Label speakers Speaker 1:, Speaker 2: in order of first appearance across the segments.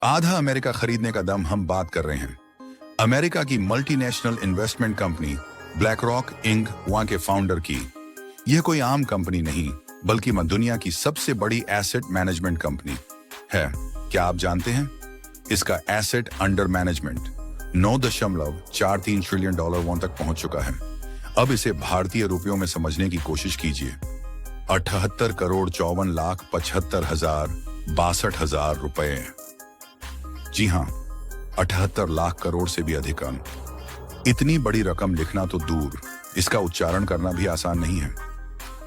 Speaker 1: आधा अमेरिका खरीदने का दम हम बात कर रहे हैं। अमेरिका की multinational investment company BlackRock Inc वहां के फाउंडर की। यह कोई आम कंपनी नहीं बल्कि दुनिया की सबसे बड़ी एसेट मैनेजमेंट कंपनी है। क्या आप जानते हैं इसका asset under management 9.43 trillion dollar तक पहुंच चुका है। अब इसे भारतीय रुपयों में समझने की कोशिश कीजिए। 78 करोड़ 54 लाख 75 हजार 62 हजार रुपए। जी हां, 78 लाख करोड़ से भी अधिक अंक। इतनी बड़ी रकम लिखना तो दूर, इसका उच्चारण करना भी आसान नहीं है।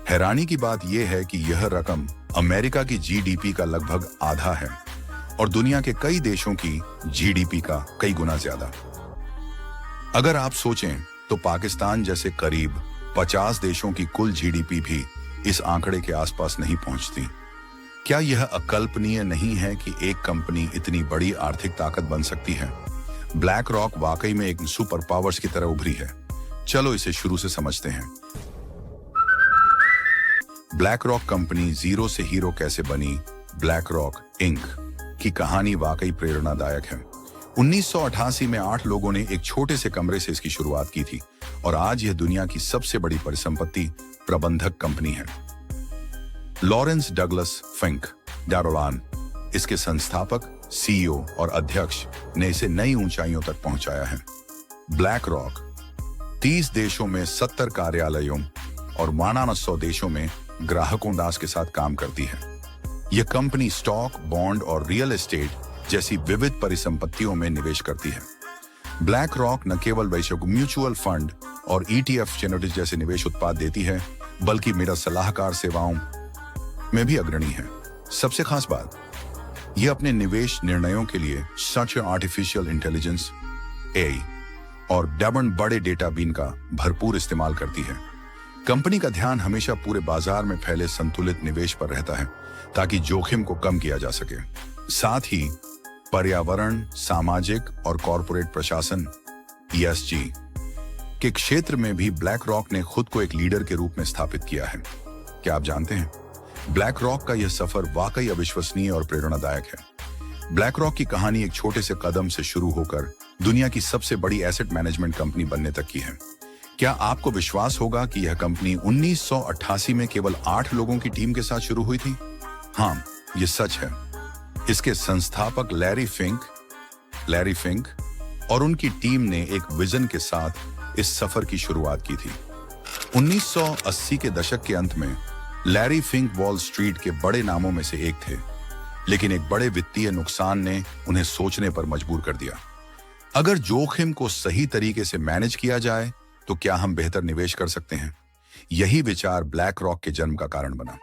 Speaker 1: हैरानी की बात यह है कि यह रकम अमेरिका की जीडीपी का लगभग आधा है और दुनिया के कई देशों की जीडीपी का कई गुना ज्यादा। अगर आप सोचें तो पाकिस्तान जैसे करीब 50 देशों की कुल जीडीपी भी इस आंकड़े के आसपास नहीं पहुंचती। क्या यह अकल्पनीय नहीं है कि एक कंपनी इतनी बड़ी आर्थिक ताकत बन सकती है? ब्लैक रॉक वाकई में एक सुपर पावर्स की तरह उभरी है। चलो इसे शुरू से समझते हैं। ब्लैक रॉक कंपनी जीरो से हीरो कैसे बनी? ब्लैक रॉक इंक की कहानी वाकई प्रेरणादायक है। 1988 में 8 लोगों ने एक छोटे से कमरे से इसकी शुरुआत की थी और आज यह दुनिया की सबसे बड़ी परिसंपत्ति प्रबंधक कंपनी है। लॉरेंस डगलस फिंक डारोलान, इसके संस्थापक, सीईओ और अध्यक्ष, ने इसे नई ऊंचाइयों तक पहुंचाया है। ब्लैक रॉक 30 देशों में 70 कार्यालयों और 100 देशों में ग्राहकों दास के साथ काम करती है। यह कंपनी स्टॉक, बॉन्ड और रियल एस्टेट जैसी विविध परिसंपत्तियों में निवेश करती है। ब्लैक रॉक न केवल वैश्विक म्यूचुअल फंड और ETF जैसे निवेश उत्पाद देती है बल्कि मेरा सलाहकार सेवाओं में भी अग्रणी है। सबसे खास बात, यह अपने निवेश निर्णयों के लिए सच आर्टिफिशियल इंटेलिजेंस AI और बड़े डेटा बीन का भरपूर इस्तेमाल करती है। कंपनी का ध्यान हमेशा पूरे बाजार में फैले संतुलित निवेश पर रहता है ताकि जोखिम को कम किया जा सके। साथ ही पर्यावरण, सामाजिक और कॉरपोरेट प्रशासन ESG के क्षेत्र में भी ब्लैक रॉक ने खुद को एक लीडर के रूप में स्थापित किया है। क्या आप जानते हैं ब्लैक रॉक का यह सफर वाकई अविश्वसनीय और प्रेरणादायक है। ब्लैक रॉक की कहानी एक छोटे से कदम से शुरू होकर दुनिया की सबसे बड़ी एसेट मैनेजमेंट कंपनी बनने तक की है। क्या आपको विश्वास होगा कि यह कंपनी 1988 में केवल 8 लोगों की टीम के साथ शुरू हुई थी? हाँ, यह सच है। इसके संस्थापक लैरी फिंक और उनकी टीम ने एक विजन के साथ इस सफर की शुरुआत की थी। 1980 के दशक के अंत में लैरी फिंक वॉल स्ट्रीट के बड़े नामों में से एक थे, लेकिन एक बड़े वित्तीय नुकसान ने उन्हें सोचने पर मजबूर कर दिया। अगर जोखिम को सही तरीके से मैनेज किया जाए तो क्या हम बेहतर निवेश कर सकते हैं? यही विचार ब्लैक रॉक के जन्म का कारण बना।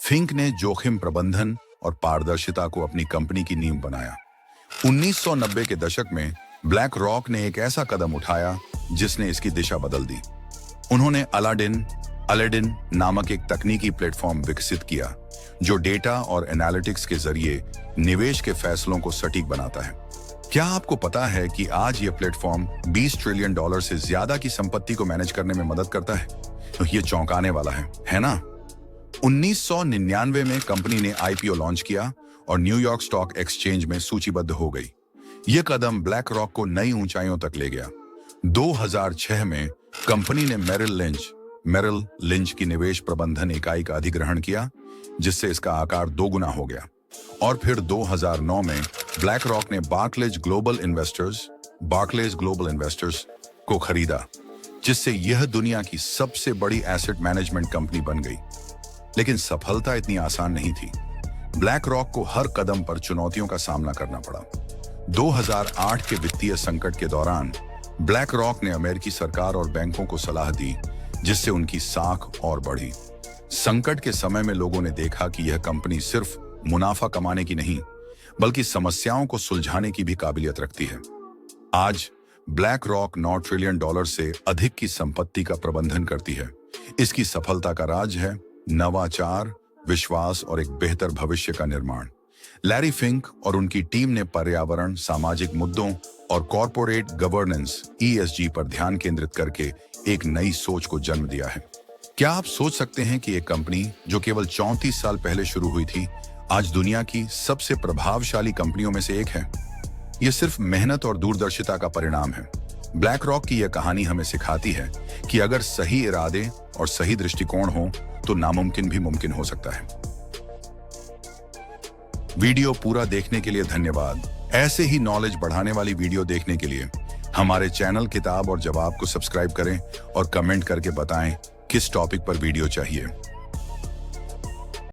Speaker 1: फिंक ने जोखिम प्रबंधन और पारदर्शिता को अपनी कंपनी की नींव बनाया। 1990 के दशक में ब्लैक रॉक ने एक ऐसा कदम उठाया जिसने इसकी दिशा बदल दी। उन्होंने अलाडिन नामक एक तकनीकी प्लेटफॉर्म विकसित किया जो डेटा और एनालिटिक्स के जरिए निवेश के फैसलों को सटीक बनाता है। क्या आपको पता है कि आज यह प्लेटफॉर्म 20 ट्रिलियन डॉलर से ज्यादा की संपत्ति को मैनेज करने में मदद करता है? तो यह चौंकाने वाला है ना? 1999 में कंपनी ने IPO लॉन्च किया और न्यूयॉर्क स्टॉक एक्सचेंज में सूचीबद्ध हो गई। यह कदम ब्लैक रॉक को नई ऊंचाइयों तक ले गया। 2006 में कंपनी ने मेरिल लिंच की निवेश प्रबंधन इकाई का अधिग्रहण किया, जिससे इसका आकार 2 गुना हो गया। और फिर 2009 में ब्लैक रॉक ने बार्कलेज ग्लोबल इन्वेस्टर्स को खरीदा, जिससे यह दुनिया की सबसे बड़ी एसेट मैनेजमेंट कंपनी बन गई। लेकिन सफलता इतनी आसान नहीं थी। ब्लैक रॉक को हर कदम पर चुनौतियों का सामना करना पड़ा। 2008 के वित्तीय संकट के दौरान ब्लैक रॉक ने अमेरिकी सरकार और बैंकों को सलाह दी, जिससे उनकी साख और बढ़ी। संकट के समय में लोगों ने देखा कि यह कंपनी सिर्फ मुनाफा कमाने की नहीं बल्कि समस्याओं को सुलझाने की भी काबिलियत रखती है। आज ब्लैक रॉक 9 ट्रिलियन डॉलर से अधिक की संपत्ति का प्रबंधन करती है। इसकी सफलता का राज है नवाचार, विश्वास और एक बेहतर भविष्य का निर्माण। लैरी फिंक और उनकी टीम ने पर्यावरण, सामाजिक मुद्दों और कॉरपोरेट गवर्नेंस ESG पर ध्यान केंद्रित करके एक नई सोच को जन्म दिया है। क्या आप सोच सकते हैं कि एक कंपनी जो केवल 34 साल पहले शुरू हुई थी आज दुनिया की सबसे प्रभावशाली कंपनियों में से एक है। यह सिर्फ मेहनत और दूरदर्शिता का परिणाम है। ब्लैक रॉक की यह कहानी हमें सिखाती है कि अगर सही इरादे और सही दृष्टिकोण हो तो नामुमकिन भी मुमकिन हो सकता है। वीडियो पूरा देखने के लिए धन्यवाद। ऐसे ही नॉलेज बढ़ाने वाली वीडियो देखने के लिए हमारे चैनल किताब और जवाब को सब्सक्राइब करें और कमेंट करके बताएं किस टॉपिक पर वीडियो चाहिए।